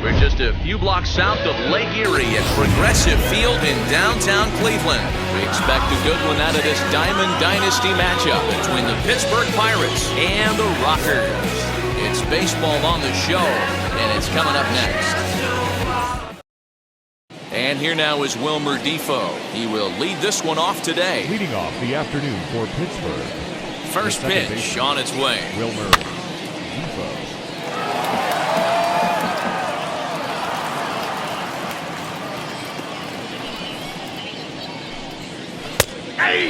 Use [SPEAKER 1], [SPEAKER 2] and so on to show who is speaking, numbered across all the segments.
[SPEAKER 1] We're just a few blocks south of Lake Erie at Progressive Field in downtown Cleveland. We expect a good one out of this Diamond Dynasty matchup between the Pittsburgh Pirates and the Rockers. It's baseball on the show, and it's coming up next. And here now is Wilmer Defoe. He will lead this one off today.
[SPEAKER 2] Leading off the afternoon for Pittsburgh.
[SPEAKER 1] First pitch on its way.
[SPEAKER 2] Wilmer Defoe.
[SPEAKER 1] Hey!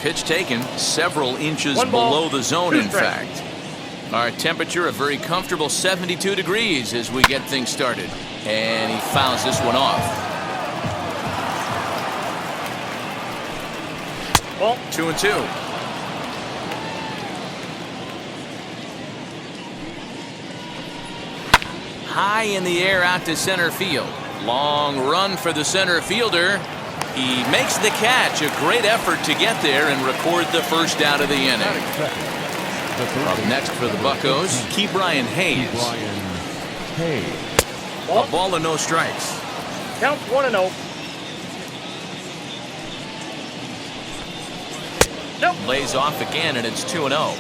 [SPEAKER 1] Pitch taken several inches below the zone, in fact. Our temperature, a very comfortable 72 degrees as we get things started. And he fouls this one off. Well, 2-2. High in the air out to center field. Long run for the center fielder. He makes the catch. A great effort to get there and record the first out of the inning. Up next for the Buccos, Ke'Bryan Hayes. A ball and no strikes.
[SPEAKER 3] Counts 1-0. Nope.
[SPEAKER 1] Lays off again, and it's 2-0.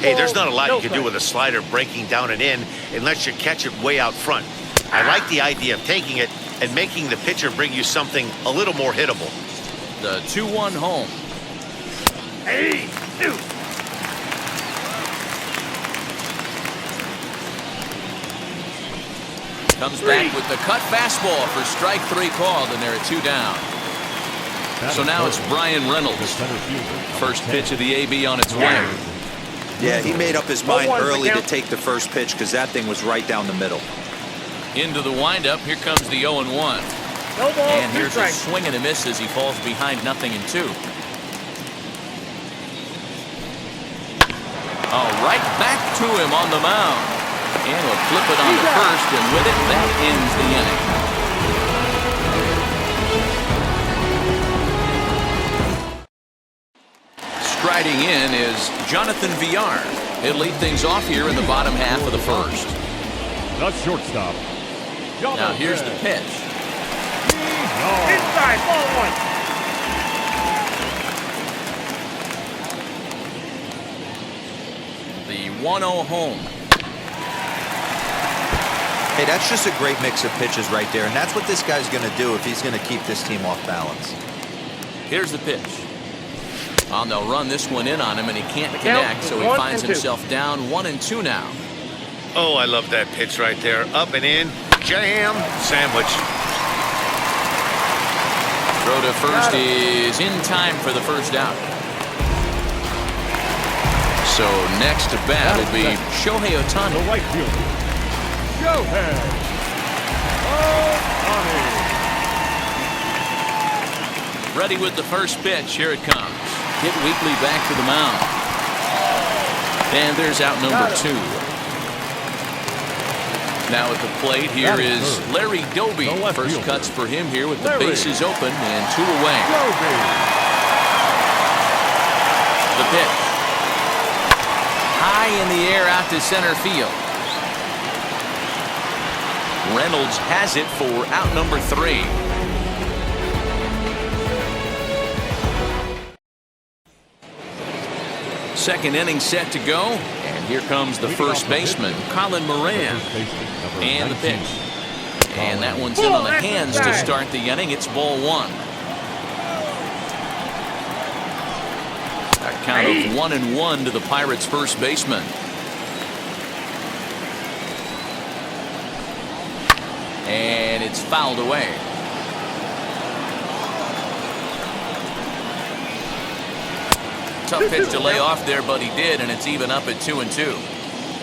[SPEAKER 4] Hey, there's not a lot you can do with a slider breaking down and in unless you catch it way out front. I like the idea of taking it and making the pitcher bring you something a little more hittable.
[SPEAKER 1] The 2-1 home.
[SPEAKER 3] Hey, dude.
[SPEAKER 1] Comes back with the cut fastball for strike 3 called, and they're at 2 down. So now it's Brian Reynolds. First pitch of the AB on its way.
[SPEAKER 5] Yeah, he made up his mind early to take the first pitch because that thing was right down the middle.
[SPEAKER 1] Into the windup, here comes the 0-1.
[SPEAKER 3] No ball,
[SPEAKER 1] and here's a swing and a miss as he falls behind 0-2. Oh, right back to him on the mound. And we'll flip it on the first, and with it, that ends the inning. Striding in is Jonathan Villar. He'll lead things off here in the bottom half of the first.
[SPEAKER 2] The shortstop.
[SPEAKER 1] Now here's the pitch.
[SPEAKER 3] Inside, ball 1.
[SPEAKER 1] The 1-0 home.
[SPEAKER 5] Hey, that's just a great mix of pitches right there, and that's what this guy's going to do if he's going to keep this team off balance.
[SPEAKER 1] Here's the pitch. They'll run this one in on him, and he can't connect, so he finds himself down 1-2 now.
[SPEAKER 4] Oh, I love that pitch right there. Up and in. Jam. Sandwich.
[SPEAKER 1] Throw to first is in time for the first out. So next to bat will be Shohei Otani.
[SPEAKER 2] The right fielder, Shohei Otani.
[SPEAKER 1] Ready with the first pitch. Here it comes. Hit weakly back to the mound. And there's out number 2. Now at the plate here is Larry Doby. First cuts for him here with the bases open and 2 away. The pitch. High in the air out to center field. Reynolds has it for out number 3. Second inning set to go, and here comes the first baseman, Colin Moran, and the pitch. And that one's in on the hands to start the inning. It's ball 1. A count of 1-1 to the Pirates' first baseman. And it's fouled away. Tough pitch to lay off there, but he did, and it's even up at 2-2.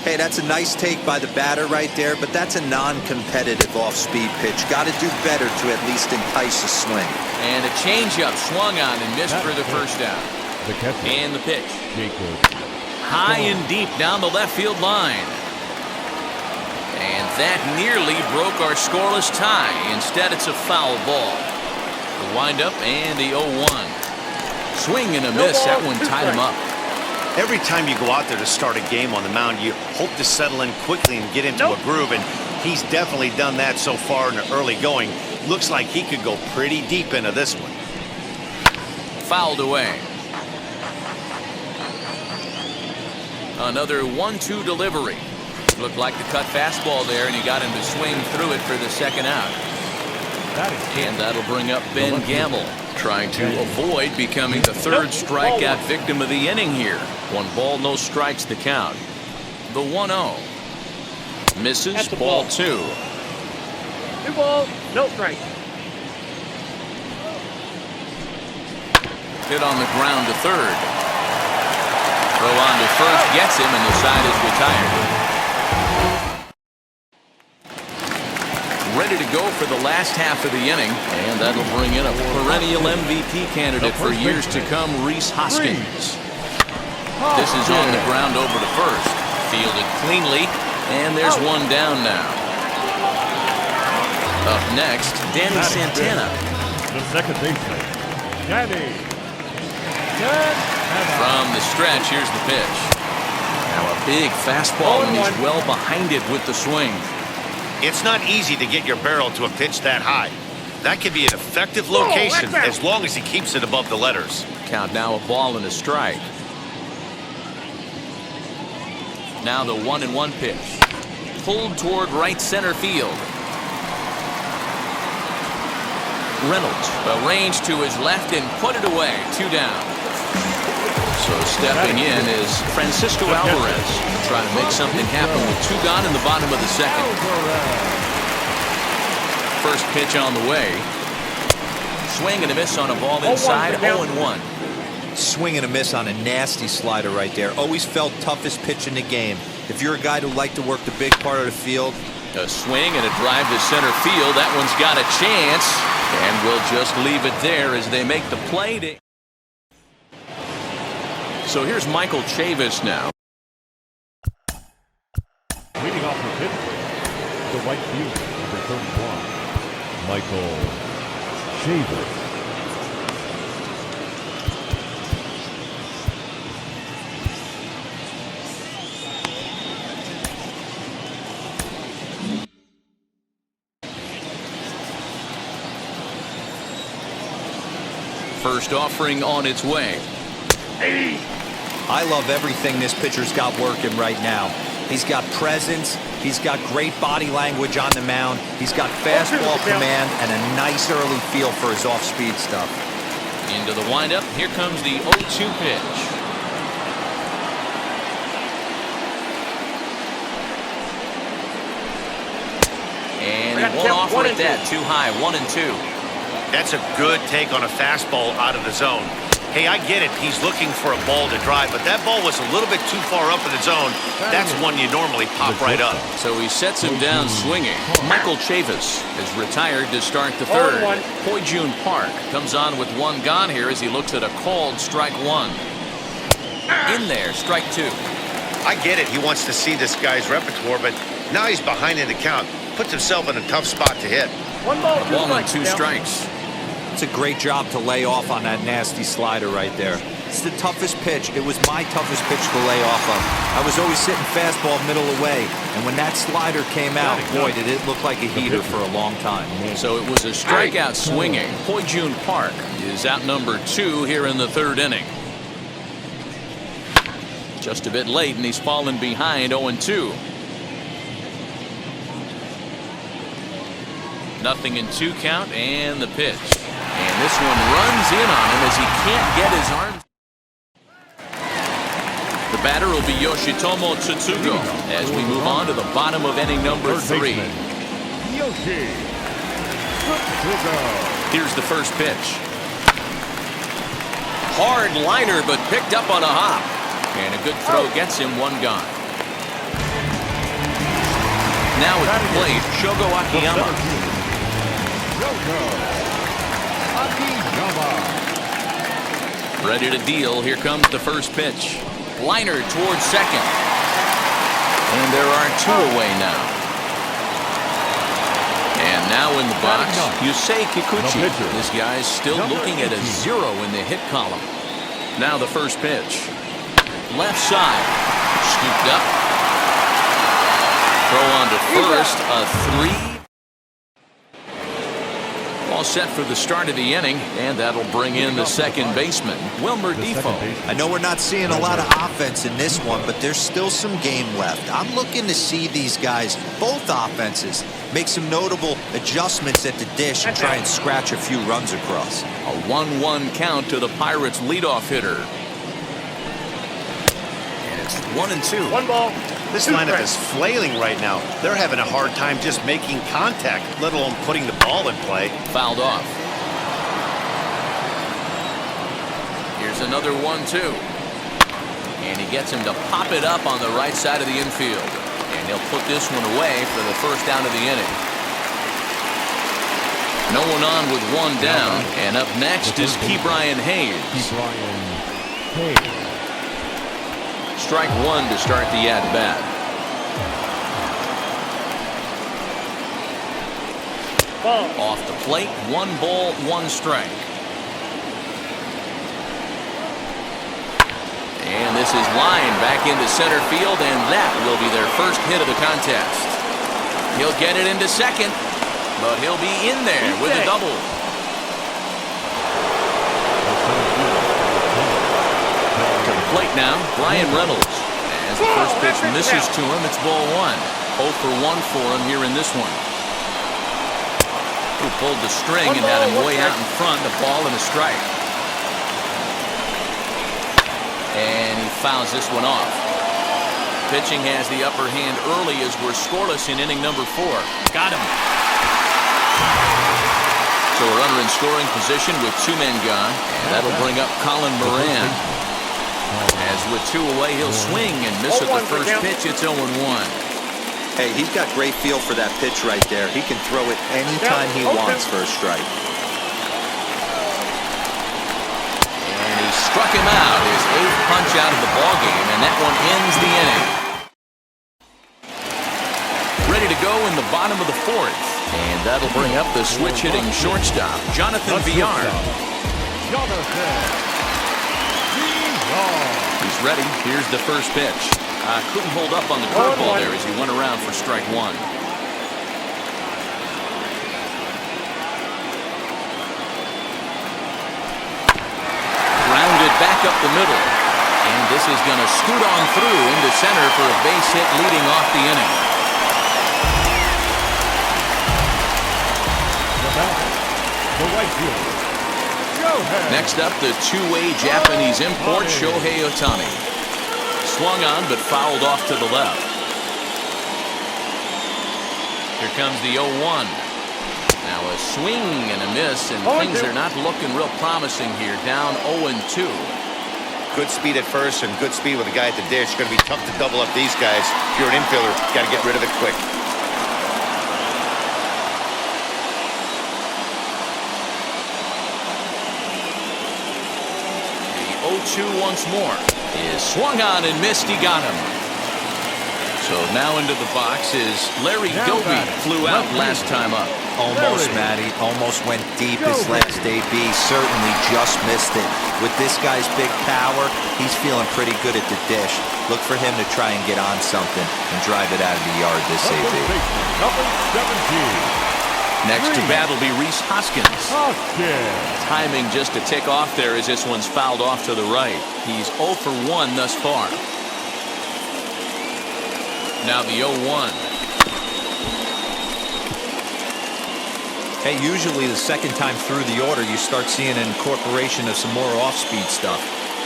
[SPEAKER 5] Hey, that's a nice take by the batter right there, but that's a non-competitive off-speed pitch. Got to do better to at least entice a swing.
[SPEAKER 1] And a changeup swung on and missed for the first out. And the pitch. High and deep down the left field line. And that nearly broke our scoreless tie. Instead, it's a foul ball. The windup and the 0-1. Swing and a miss. That one tied him up.
[SPEAKER 4] Every time you go out there to start a game on the mound, you hope to settle in quickly and get into a groove, and he's definitely done that so far in the early going. Looks like he could go pretty deep into this one.
[SPEAKER 1] Fouled away. Another 1-2 delivery. Looked like the cut fastball there, and he got him to swing through it for the second out. And that'll bring up Ben Gamble, trying to avoid becoming the third strikeout victim of the inning here. 1 ball, no strikes to count. The 1-0. Misses, ball 2.
[SPEAKER 3] 2 balls, no strike.
[SPEAKER 1] Hit on the ground to third. Throw on to first, gets him, and the side is retired. Ready to go for the last half of the inning, and that'll bring in a perennial MVP candidate for years to come, Rhys Hoskins. This is on the ground over to first. Fielded cleanly, and there's one down now. Up next, Danny Santana.
[SPEAKER 2] The second baseman, Danny.
[SPEAKER 1] From the stretch, here's the pitch. Now a big fastball, and he's well behind it with the swing.
[SPEAKER 4] It's not easy to get your barrel to a pitch that high. That could be an effective location as long as he keeps it above the letters.
[SPEAKER 1] Count now, a ball and a strike. Now the 1-1 pitch. Pulled toward right center field. Reynolds arranged to his left and put it away. 2 down. So stepping in is Francisco Alvarez, trying to make something happen with 2 gone in the bottom of the second. First pitch on the way. Swing and a miss on a ball inside. 0-1.
[SPEAKER 5] Swing and a miss on a nasty slider right there. Always felt toughest pitch in the game. If you're a guy who liked to work the big part of the field.
[SPEAKER 1] A swing and a drive to center field. That one's got a chance. And we'll just leave it there as they make the play. So here's Michael Chavis now.
[SPEAKER 2] Leading off the pitch, the right field, number 31, Michael Chavis.
[SPEAKER 1] First offering on its way.
[SPEAKER 5] I love everything this pitcher's got working right now. He's got presence. He's got great body language on the mound. He's got fastball command and a nice early feel for his off-speed stuff.
[SPEAKER 1] Into the windup. Here comes the 0-2 pitch. And he won't offer it that. Too high. 1-2.
[SPEAKER 4] That's a good take on a fastball out of the zone. Hey, I get it. He's looking for a ball to drive, but that ball was a little bit too far up in the zone. That's one you normally pop right up.
[SPEAKER 1] So he sets him down swinging. Michael Chavis is retired to start the third. Ho-Jun Park comes on with 1 gone here as he looks at a called strike 1. In there, strike 2.
[SPEAKER 4] I get it. He wants to see this guy's repertoire, but now he's behind in the count. Puts himself in a tough spot to hit.
[SPEAKER 3] 1 ball, 2
[SPEAKER 1] 1 and
[SPEAKER 3] strikes.
[SPEAKER 1] 2 strikes.
[SPEAKER 5] It's a great job to lay off on that nasty slider right there. It's the toughest pitch. It was my toughest pitch to lay off of. I was always sitting fastball middle away, and when that slider came out, boy, did it look like a heater for a long time.
[SPEAKER 1] So it was a strikeout swinging. Ho-Jun Park is out number 2 here in the third inning. Just a bit late, and he's fallen behind 0-2. Nothing in 2 count, and the pitch. And this one runs in on him as he can't get his arm. The batter will be Yoshitomo Tsutsugo as we move on to the bottom of inning number 3. Here's the first pitch. Hard liner, but picked up on a hop. And a good throw gets him 1 gone. Now at the plate, Shogo Akiyama. Ready to deal. Here comes the first pitch. Liner towards second. And there are 2 away now. And now in the box, Yusei Kikuchi. This guy's still looking at a 0 in the hit column. Now the first pitch. Left side. Scooped up. Throw on to first. A 3. All set for the start of the inning, and that'll bring in the second baseman, Wilmer Defoe.
[SPEAKER 5] I know we're not seeing a lot of offense in this one, but there's still some game left. I'm looking to see these guys, both offenses, make some notable adjustments at the dish and try and scratch a few runs across.
[SPEAKER 1] A 1-1 count to the Pirates' leadoff hitter. And it's 1-2.
[SPEAKER 3] 1 ball.
[SPEAKER 4] This lineup is flailing right now. They're having a hard time just making contact, let alone putting the ball in play.
[SPEAKER 1] Fouled off. Here's another 1-2. And he gets him to pop it up on the right side of the infield. And he'll put this one away for the first down of the inning. No one on with one down. And up next is Ke'Bryan Hayes. Strike one to start the at-bat. Off the plate, 1 ball, 1 strike. And this is lined back into center field, and that will be their first hit of the contest. He'll get it into second, but he'll be in there with a double. To the plate now, Brian Reynolds. As the first pitch misses to him, it's ball 1. 0 for 1 for him here in this one. Who pulled the string and had him way out in front, a ball and a strike. And he fouls this one off. Pitching has the upper hand early as we're scoreless in inning number 4. Got him. So we're under in scoring position with 2 men gone, and that'll bring up Colin Moran. As with 2 away, he'll swing and miss at the first pitch. It's 0-1.
[SPEAKER 5] Hey, he's got great feel for that pitch right there. He can throw it anytime he wants for a strike.
[SPEAKER 1] And he struck him out, his 8th punch out of the ballgame, and that one ends the inning. Ready to go in the bottom of the 4th. And that'll bring up the switch-hitting shortstop, Jonathan Villar. He's ready. Here's the first pitch. Couldn't hold up on the curveball there as he went around for strike 1. Grounded back up the middle. And this is going to scoot on through into center for a base hit leading off the inning.
[SPEAKER 2] The right fielder.
[SPEAKER 1] Next up, the 2-way Japanese import, Shohei Otani. Swung on, but fouled off to the left. Here comes the 0-1. Now a swing and a miss, and things are not looking real promising here. Down 0-2.
[SPEAKER 4] Good speed at first and good speed with the guy at the dish. It's going to be tough to double up these guys. If you're an infielder, got to get rid of it quick.
[SPEAKER 1] The 0-2 once more is swung on and missed. He got him. So now into the box is Larry Gilby. Flew out last time up.
[SPEAKER 5] Almost, Matty. Almost went deep his last AB. Certainly just missed it. With this guy's big power, he's feeling pretty good at the dish. Look for him to try and get on something and drive it out of the yard this AB.
[SPEAKER 2] Number 17.
[SPEAKER 1] Next to bat will be Rhys Hoskins. Timing just a tick off there as this one's fouled off to the right. He's 0 for 1 thus far. Now the 0-1.
[SPEAKER 5] Hey, usually the second time through the order, you start seeing an incorporation of some more off-speed stuff.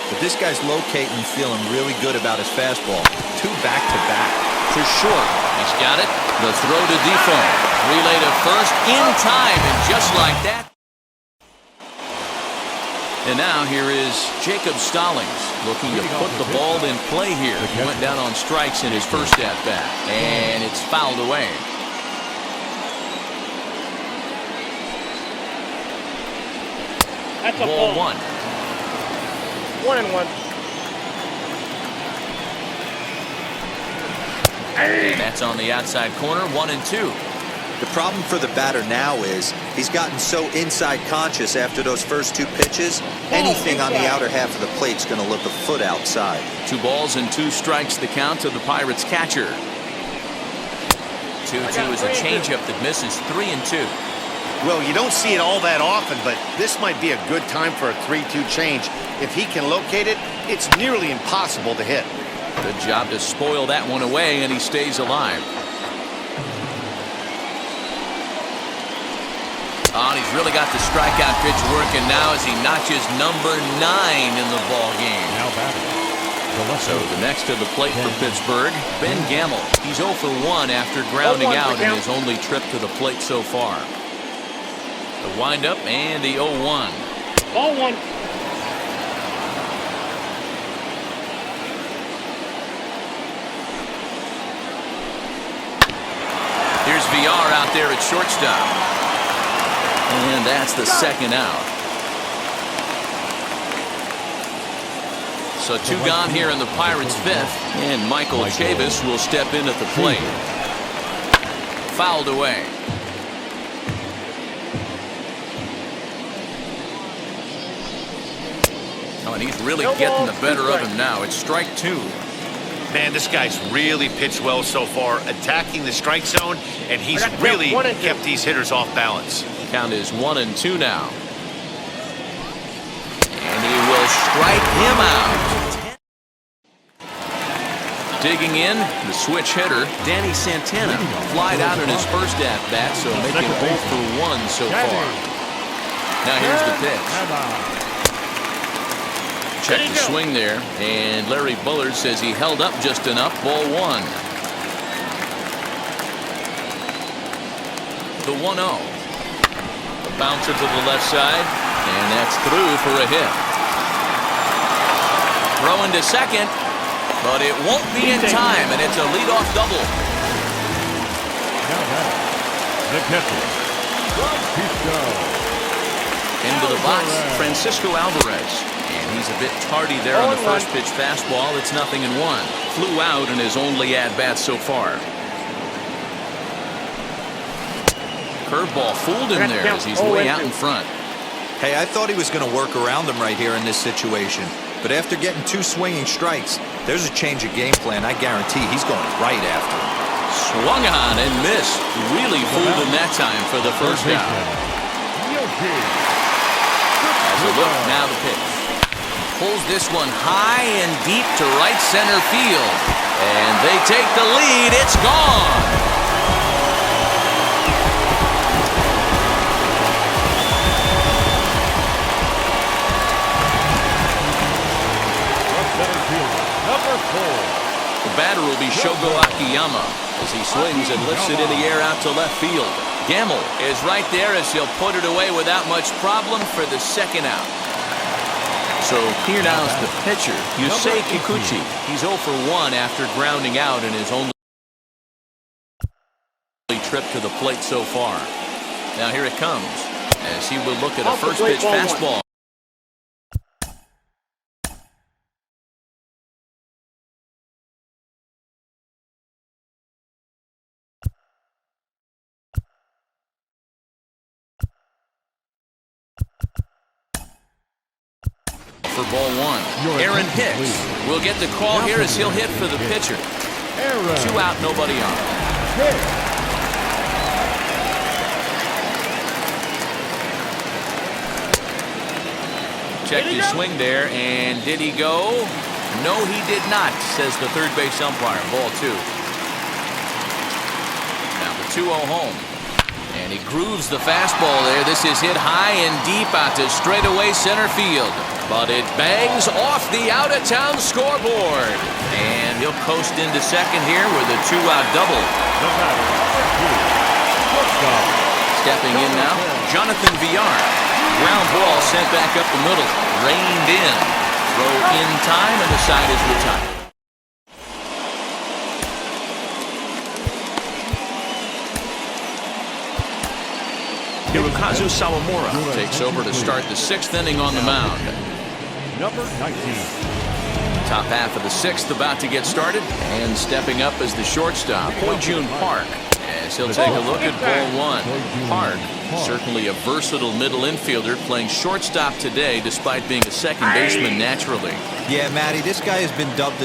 [SPEAKER 5] But this guy's locating, feeling really good about his fastball. 2 back-to-back.
[SPEAKER 1] For sure. He's got it. The throw to Defoe. Relay to first in time, and just like that. And now here is Jacob Stallings looking to put the ball in play here. He went down on strikes in his first at-bat, and it's fouled away.
[SPEAKER 3] That's a
[SPEAKER 1] Ball
[SPEAKER 3] ball.
[SPEAKER 1] 1.
[SPEAKER 3] 1-1.
[SPEAKER 1] And that's on the outside corner, 1-2.
[SPEAKER 5] The problem for the batter now is he's gotten so inside conscious after those first 2 pitches. Anything on the outer half of the plate is going to look a foot outside.
[SPEAKER 1] 2 balls and 2 strikes the count to the Pirates catcher. 2-2 is a changeup that misses 3-2.
[SPEAKER 4] Well, you don't see it all that often, but this might be a good time for a 3-2 change. If he can locate it, it's nearly impossible to hit.
[SPEAKER 1] Good job to spoil that one away, and he stays alive. Oh, and he's really got the strikeout pitch working now as he notches number 9 in the ball game.
[SPEAKER 2] Now batting.
[SPEAKER 1] So the next to the plate for Pittsburgh, Ben Gamel. He's 0 for 1 after grounding out in his only trip to the plate so far. The windup and the 0-1.
[SPEAKER 3] Ball 1.
[SPEAKER 1] Here's VR out there at shortstop. And that's the second out. So 2 gone here in the Pirates' 5th, and Michael Chavis will step in at the plate. Fouled away. Oh, and he's really getting the better of him now. It's strike 2.
[SPEAKER 4] Man, this guy's really pitched well so far, attacking the strike zone, and he's really kept these hitters off balance.
[SPEAKER 1] Count is 1-2 now. And he will strike him out. Digging in, the switch hitter, Danny Santana, flied out in his first at-bat, so making 0 for 1 so far. Now here's the pitch. Check the swing there, and Larry Bullard says he held up just enough. Ball 1. The 1-0. The bouncer to the left side, and that's through for a hit. Throwing to second, but it won't be in time, and it's a leadoff double.
[SPEAKER 2] Now batting. The catcher.
[SPEAKER 1] Into the box, Francisco Alvarez. And he's a bit tardy there on the first pitch fastball. It's 0-1. Flew out in his only at-bat so far. Curveball fooled him there as he's way out in front.
[SPEAKER 5] Hey, I thought he was going to work around him right here in this situation. But after getting 2 swinging strikes, there's a change of game plan. I guarantee he's going right after him.
[SPEAKER 1] Swung on and missed. Really fooled him that time for the first out. As a look, now the pitch. Pulls this one high and deep to right center field. And they take the lead. It's gone.
[SPEAKER 2] Number 4.
[SPEAKER 1] The batter will be Shogo Akiyama as he swings and lifts it in the air out to left field. Gamel is right there as he'll put it away without much problem for the second out. So here now is the pitcher, Yusei Kikuchi. He's 0 for 1 after grounding out in his only trip to the plate so far. Now here it comes as he will look at a first pitch fastball. For ball 1. Aaron Hicks will get the call here as he'll hit for the pitcher. 2 out, nobody on. Check his swing there, and did he go? No, he did not, says the third base umpire. Ball 2. Now the 2-0 home. And he grooves the fastball there. This is hit high and deep out to straightaway center field. But it bangs off the out-of-town scoreboard. And he'll coast into second here with a 2-out double. Stepping in now, Jonathan Villar. Ground ball sent back up the middle. Reined in. Throw in time, and the side is retired. Hirokazu Sawamura takes over to start the 6th inning on the mound.
[SPEAKER 2] Number 19.
[SPEAKER 1] Top half of the 6th about to get started, and stepping up as the shortstop, Ho-Jun Park. As he'll take a look at ball one. Hard. Certainly a versatile middle infielder playing shortstop today despite being a second baseman naturally.
[SPEAKER 5] Yeah, Matty, this guy has been dubbed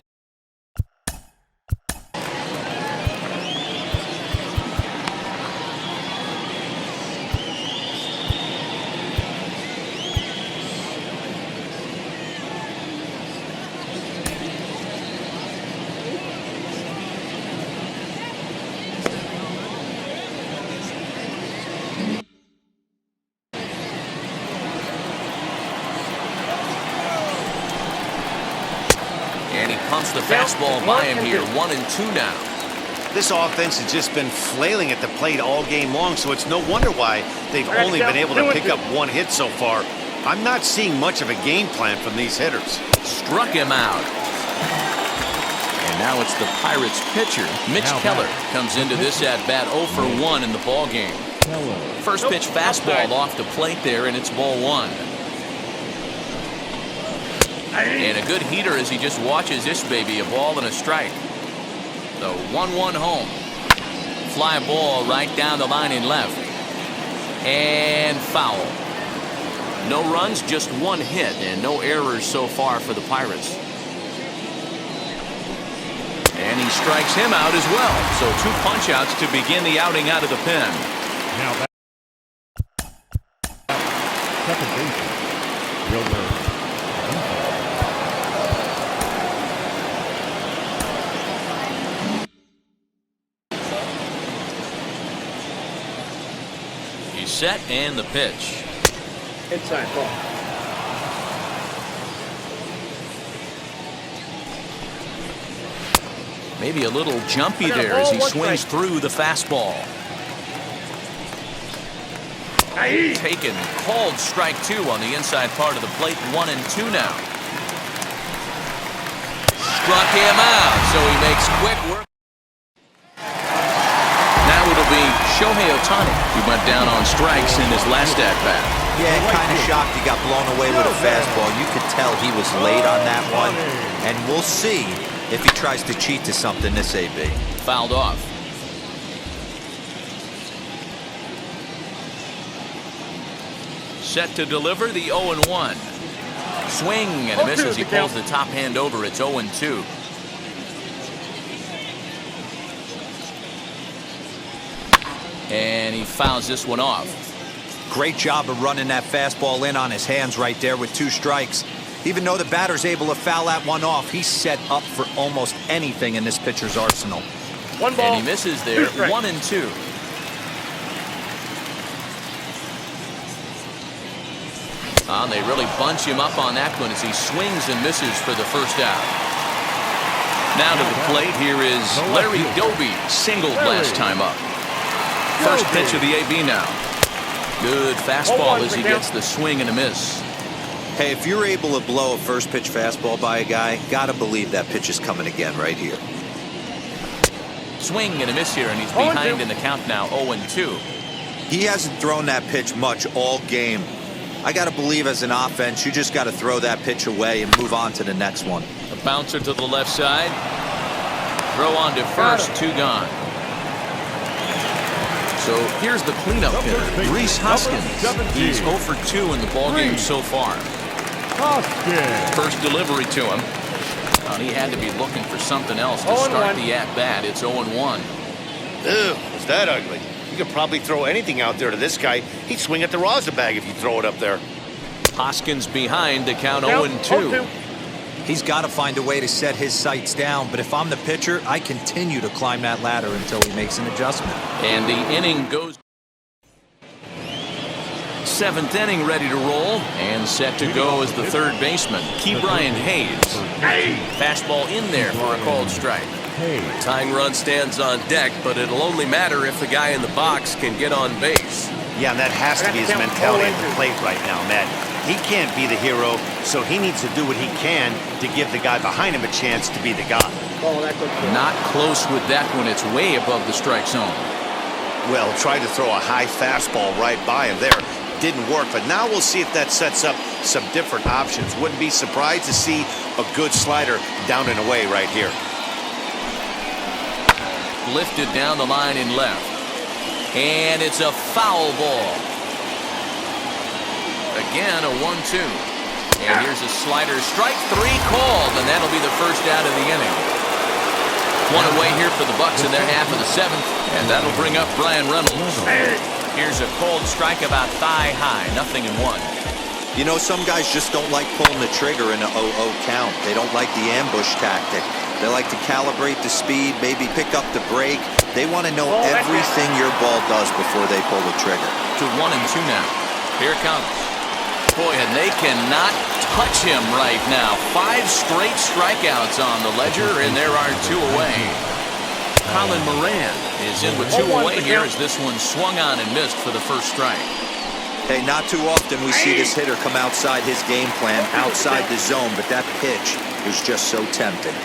[SPEAKER 1] Pumps the fastball by him here. 1-2 now.
[SPEAKER 4] This offense has just been flailing at the plate all game long, so it's no wonder why they've only been able to pick up one hit so far. I'm not seeing much of a game plan from these hitters.
[SPEAKER 1] Struck him out. And now it's the Pirates pitcher, Mitch Keller, comes into this at-bat 0 for 1 in the ball game. First pitch fastball off the plate there, and it's ball one. And a good heater as he just watches this baby, a ball and a strike. The 1-1 home. Fly ball right down the line in left. And foul. No runs, just one hit, and no errors so far for the Pirates. And he strikes him out as well. So 2 punch-outs to begin the outing out of the pen.
[SPEAKER 2] Now that second baseman, fielder.
[SPEAKER 1] Set and the pitch.
[SPEAKER 3] Inside ball.
[SPEAKER 1] Maybe a little jumpy there as he swings through the fastball. Taken, called strike 2 on the inside part of the plate. 1-2 now. Struck him out, so he makes quick work. Now it'll be Shohei Otani, who went down on strikes in his last at-bat.
[SPEAKER 5] Yeah, kind of shocked he got blown away with a fastball. You could tell he was late on that one. And we'll see if he tries to cheat to something this AB.
[SPEAKER 1] Fouled off. Set to deliver the 0-1. Swing and a miss as he pulls the top hand over. It's 0-2. And he fouls this one off.
[SPEAKER 5] Great job of running that fastball in on his hands right there with 2 strikes. Even though the batter's able to foul that one off, he's set up for almost anything in this pitcher's arsenal.
[SPEAKER 3] 1 ball.
[SPEAKER 1] And he misses there. 1-2. And they really bunch him up on that one as he swings and misses for the first out. Now to the plate, here is Larry Doby, singled last time up. First pitch of the AB now. Good fastball as he gets the swing and a miss.
[SPEAKER 5] Hey, if you're able to blow a first pitch fastball by a guy, gotta believe that pitch is coming again right here.
[SPEAKER 1] Swing and a miss here, and he's behind in the count now. 0-2.
[SPEAKER 5] He hasn't thrown that pitch much all game. I gotta believe as an offense, you just gotta throw that pitch away and move on to the next one.
[SPEAKER 1] A bouncer to the left side. Throw on to first, 2 gone. So here's the cleanup hitter, Rhys Hoskins. He's 0 for 2 in the ballgame so far. First delivery to him. And he had to be looking for something else to start the at-bat. It's 0-1.
[SPEAKER 4] Ew, was that ugly? You could probably throw anything out there to this guy. He'd swing at the rosin bag if you throw it up there.
[SPEAKER 1] Hoskins behind the count 0-2.
[SPEAKER 5] He's got to find a way to set his sights down, but if I'm the pitcher, I continue to climb that ladder until he makes an adjustment.
[SPEAKER 1] And the inning goes. 7th inning ready to roll, and set to go as the third baseman, Brian Hayes. Fastball in there for a called strike. Tying run stands on deck, but it'll only matter if the guy in the box can get on base.
[SPEAKER 4] Yeah, and that has to be his mentality at the plate right now, Matt. He can't be the hero, so he needs to do what he can to give the guy behind him a chance to be the guy.
[SPEAKER 1] Not close with that one. It's way above the strike zone.
[SPEAKER 4] Well, tried to throw a high fastball right by him there. Didn't work, but now we'll see if that sets up some different options. Wouldn't be surprised to see a good slider down and away right here.
[SPEAKER 1] Lifted down the line in left. And it's a foul ball. Again, a 1-2. And here's a slider. Strike three called, and that'll be the first out of the inning. One away here for the Bucks in their half of the seventh, and that'll bring up Brian Reynolds. Here's a cold strike about thigh high, 0-1.
[SPEAKER 5] You know, some guys just don't like pulling the trigger in an 0-0 count. They don't like the ambush tactic. They like to calibrate the speed, maybe pick up the brake. They want to know everything your ball does before they pull the trigger.
[SPEAKER 1] To 1-2 now. Here it comes. Boy, and they cannot touch him right now. 5 straight strikeouts on the ledger, and there are 2 away. Colin Moran is in with 2 away here as this one swung on and missed for the first strike.
[SPEAKER 5] Hey, not too often we see this hitter come outside his game plan, outside the zone, but that pitch was just so tempting.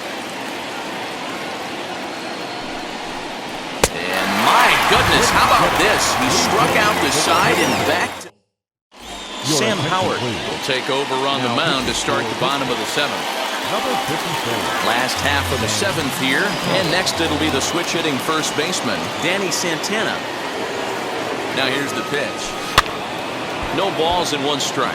[SPEAKER 1] And my goodness, how about this? He struck out the side and back to Sam Howard will take over on the mound to start the bottom of the 7th. Last half of the 7th here, and next it'll be the switch-hitting first baseman, Danny Santana. Now here's the pitch. No balls and 1 strike.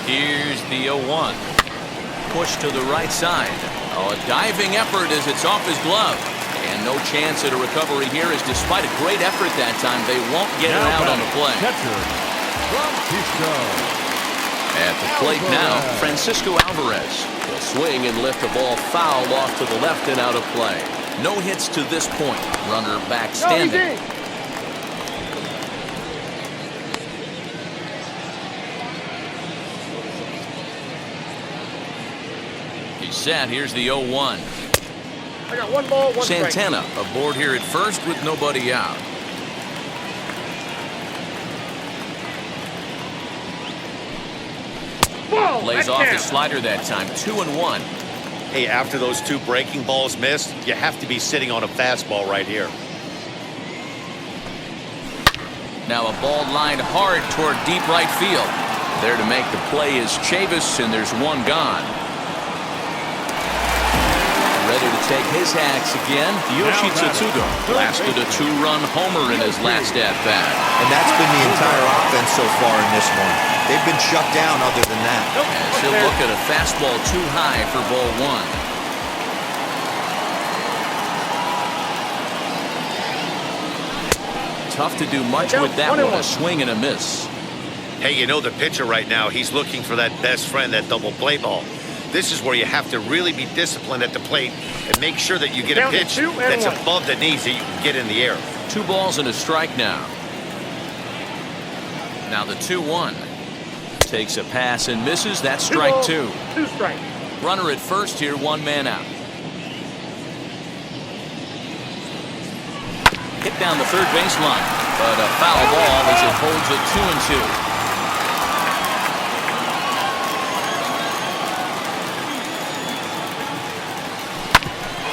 [SPEAKER 1] Here's the 0-1. Push to the right side. Oh, a diving effort as it's off his glove. And no chance at a recovery here, as despite a great effort that time, they won't get it out on the play. At the plate now, Francisco Alvarez will swing and lift the ball foul off to the left and out of play. No hits to this point. Runner back standing. He's set. Here's the 0-1.
[SPEAKER 3] I got 1 ball, 1 strike.
[SPEAKER 1] Santana aboard here at first with nobody out. Lays off his slider that time. 2-1.
[SPEAKER 4] Hey, after those 2 breaking balls missed, you have to be sitting on a fastball right here.
[SPEAKER 1] Now a ball lined hard toward deep right field. There to make the play is Chavis, and there's 1 gone. Ready to take his hacks again, Yoshi Tsutsugo blasted a 2-run homer in his last at-bat.
[SPEAKER 5] And that's been the entire offense so far in this one. They've been shut down other than that.
[SPEAKER 1] As he'll look at a fastball too high for ball 1. Tough to do much with that one, a swing and a miss.
[SPEAKER 4] Hey, you know the pitcher right now, he's looking for that best friend, that double play ball. This is where you have to really be disciplined at the plate and make sure that you get a pitch that's above the knees that you can get in the air.
[SPEAKER 1] 2 balls and a strike now. Now the 2-1. Takes a pass and misses. That's strike 2.
[SPEAKER 3] 2 strikes.
[SPEAKER 1] Runner at first here, 1 man out. Hit down the third baseline, but a foul ball as it holds it 2-2.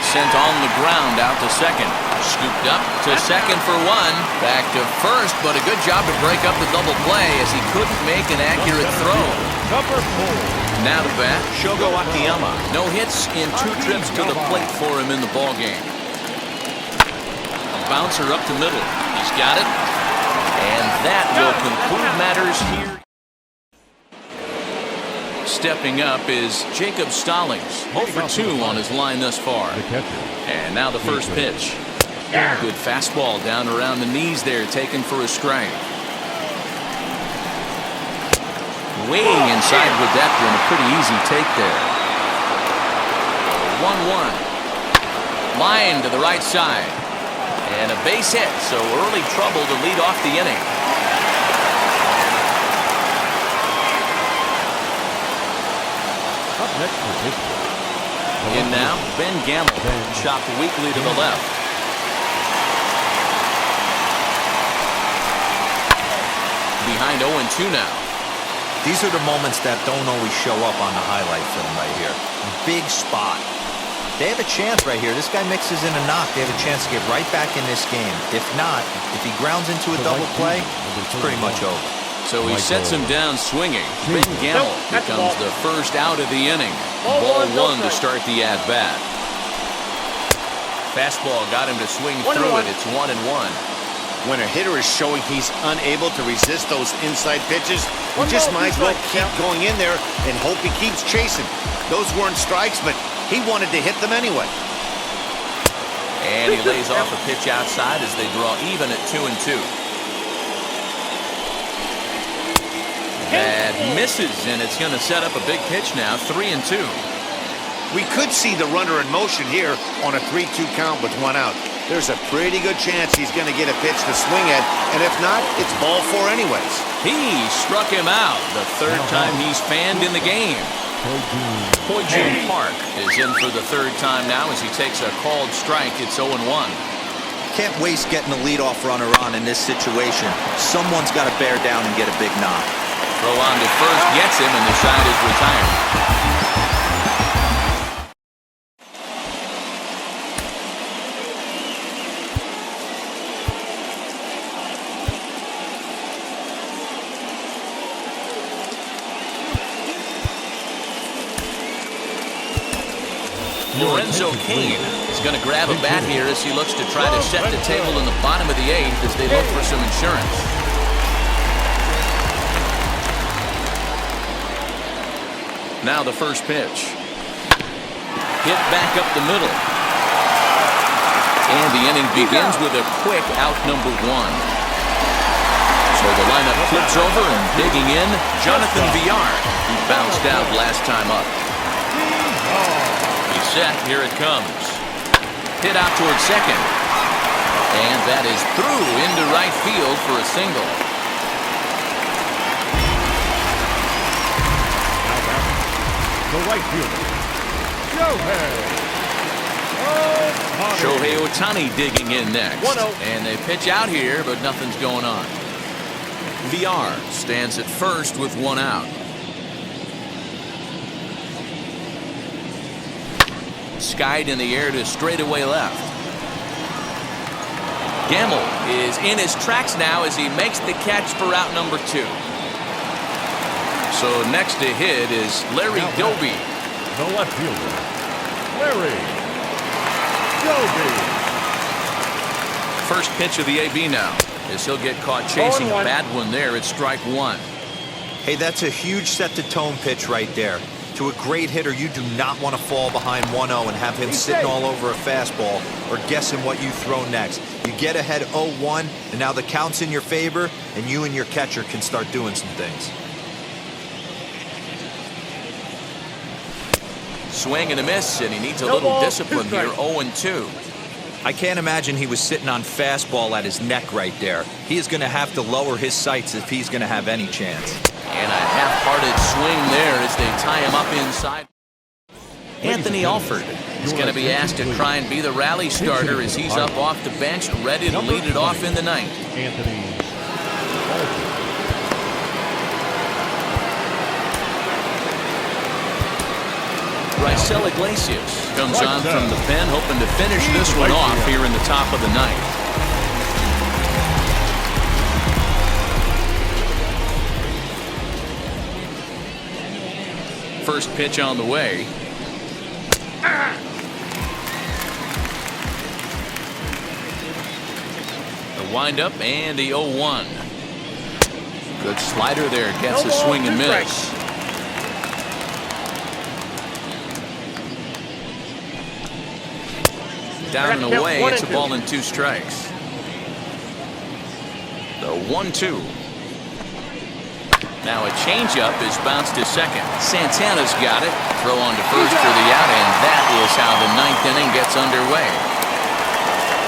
[SPEAKER 1] Sent on the ground out to second. Scooped up to second for 1. Back to first, but a good job to break up the double play as he couldn't make an accurate throw. Now to bat, Shohei Otani. No hits in 2 trips to the plate for him in the ballgame. A bouncer up the middle. He's got it. And that will conclude matters here. Stepping up is Jacob Stallings. 0 for 2 on his line thus far. And now the first pitch. Good fastball down around the knees there, taken for a strike. Weighing inside with that one, a pretty easy take there. 1-1. Line to the right side. And a base hit, so early trouble to lead off the inning. In now, Ben Gamble, chopped weakly to the left. Behind 0-2 now.
[SPEAKER 5] These are the moments that don't always show up on the highlight film right here. Big spot. They have a chance right here. This guy mixes in a knock. They have a chance to get right back in this game. If not, if he grounds into a double play, it's pretty much over.
[SPEAKER 1] So he sets him down swinging. Ben Gamble becomes the first out of the inning. Ball one to start the at-bat. Fastball got him to swing through it. It's 1-1.
[SPEAKER 4] When a hitter is showing he's unable to resist those inside pitches, you just might as well keep going in there and hope he keeps chasing. Those weren't strikes, but he wanted to hit them anyway.
[SPEAKER 1] And he lays off a pitch outside as they draw even at 2-2. That misses, and it's going to set up a big pitch now, 3-2.
[SPEAKER 4] We could see the runner in motion here on a 3-2 count with one out. There's a pretty good chance he's going to get a pitch to swing at, and if not, it's ball four anyways.
[SPEAKER 1] He struck him out, the third time he's fanned in the game. Ho-Jun Park is in for the third time now as he takes a called strike. It's 0-1.
[SPEAKER 5] Can't waste getting the leadoff runner on in this situation. Someone's got to bear down and get a big knock.
[SPEAKER 1] Throw on to first gets him, and the side is retired. Lorenzo Cain is going to grab a bat here as he looks to try to set the table in the bottom of the eighth as they look for some insurance. Now the first pitch. Hit back up the middle. And the inning begins with a quick out number one. So the lineup flips over and digging in, Jonathan Villar, who bounced out last time up. He's set, here it comes. Hit out towards second. And that is through into right field for a single.
[SPEAKER 2] The right fielder,
[SPEAKER 1] Shohei Otani digging in next. And they pitch out here, but nothing's going on. Villar stands at first with one out. Skied in the air to straightaway left. Gamble is in his tracks now as he makes the catch for out number two. So next to hit is Larry Doby.
[SPEAKER 2] the left fielder, Larry Doby.
[SPEAKER 1] First pitch of the AB now, as he'll get caught chasing a bad one there. It's strike one.
[SPEAKER 5] Hey, that's a huge set-the-tone pitch right there. To a great hitter, you do not want to fall behind 1-0 and have him sitting all over a fastball or guessing what you throw next. You get ahead 0-1, and now the count's in your favor, and you and your catcher can start doing some things.
[SPEAKER 1] Swing and a miss, and he needs a little discipline here. 0-2.
[SPEAKER 5] I can't imagine he was sitting on fastball at his neck right there. He is going to have to lower his sights if he's going to have any chance.
[SPEAKER 1] And a half-hearted swing there as they tie him up inside. Anthony Alford is going to be asked to try and be the rally starter as he's up off the bench, ready to lead it off in the ninth.
[SPEAKER 2] Anthony Alford.
[SPEAKER 1] Rhys Iglesias comes on from the pen, hoping to finish this one off here in the top of the ninth. First pitch on the way. The windup and the 0-1. Good slider there, gets a swing and miss. Down and away, it's a ball and 2 strikes. The 1-2. Now a changeup is bounced to second. Santana's got it. Throw on to first for the out, and that is how the ninth inning gets underway.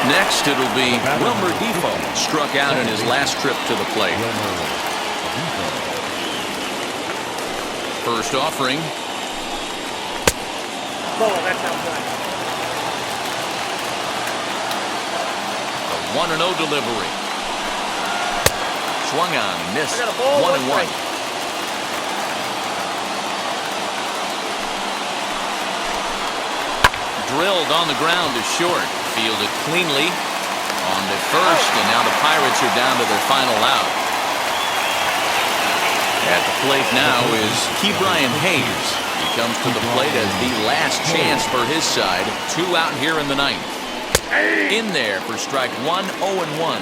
[SPEAKER 1] Next, it'll be Wilmer Difo, struck out in his last trip to the plate. First offering. The 1-0 delivery. Swung on, missed. 1-1. Drilled on the ground to short. Fielded cleanly on the first, and now the Pirates are down to their final out. At the plate now is Ke'Bryan Hayes. He comes to the plate as the last chance for his side. 2 out here in the ninth. In there for strike 1, 0-1.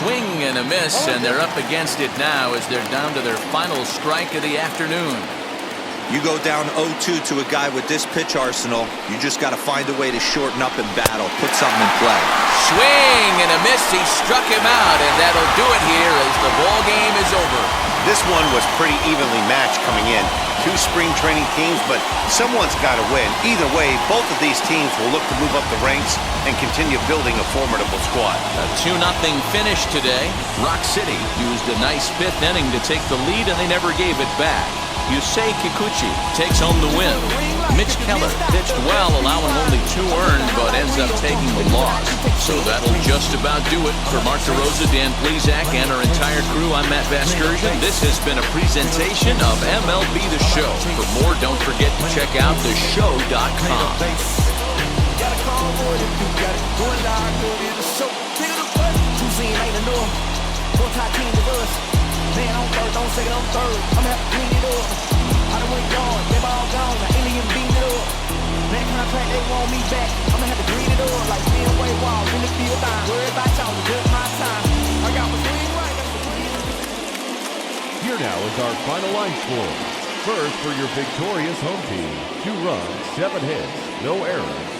[SPEAKER 1] Swing and a miss, and they're up against it now as they're down to their final strike of the afternoon.
[SPEAKER 5] You go down 0-2 to a guy with this pitch arsenal, you just got to find a way to shorten up and battle, put something in play.
[SPEAKER 1] Swing and a miss. He struck him out, and that'll do it here as the ball game is over.
[SPEAKER 4] This one was pretty evenly matched coming in. 2 spring training teams, but someone's got to win. Either way, both of these teams will look to move up the ranks and continue building a formidable squad.
[SPEAKER 1] A 2-0 finish today. Rock City used a nice 5th inning to take the lead, and they never gave it back. Yusei Kikuchi takes home the win. Mitch Keller pitched well, allowing only 2 earned, but ends up taking the loss. So that'll just about do it. For Mark DeRosa, Dan Plesac, and our entire crew, I'm Matt Vasgersian. This has been a presentation of MLB The Show. For more, don't forget to check out theshow.com.
[SPEAKER 6] Man, I'm third, don't say I'm third. I'm gonna have to clean it up. I done went gone, they all gone, the alien beat it up. Man, contract, they want me back. I'm gonna have to green it up like me and Way Wall in the field down. Worry about y'all, good my time. I got my green right, that's the green.
[SPEAKER 2] Here now is our final line score. First for your victorious home team, 2 runs, 7 hits, no errors,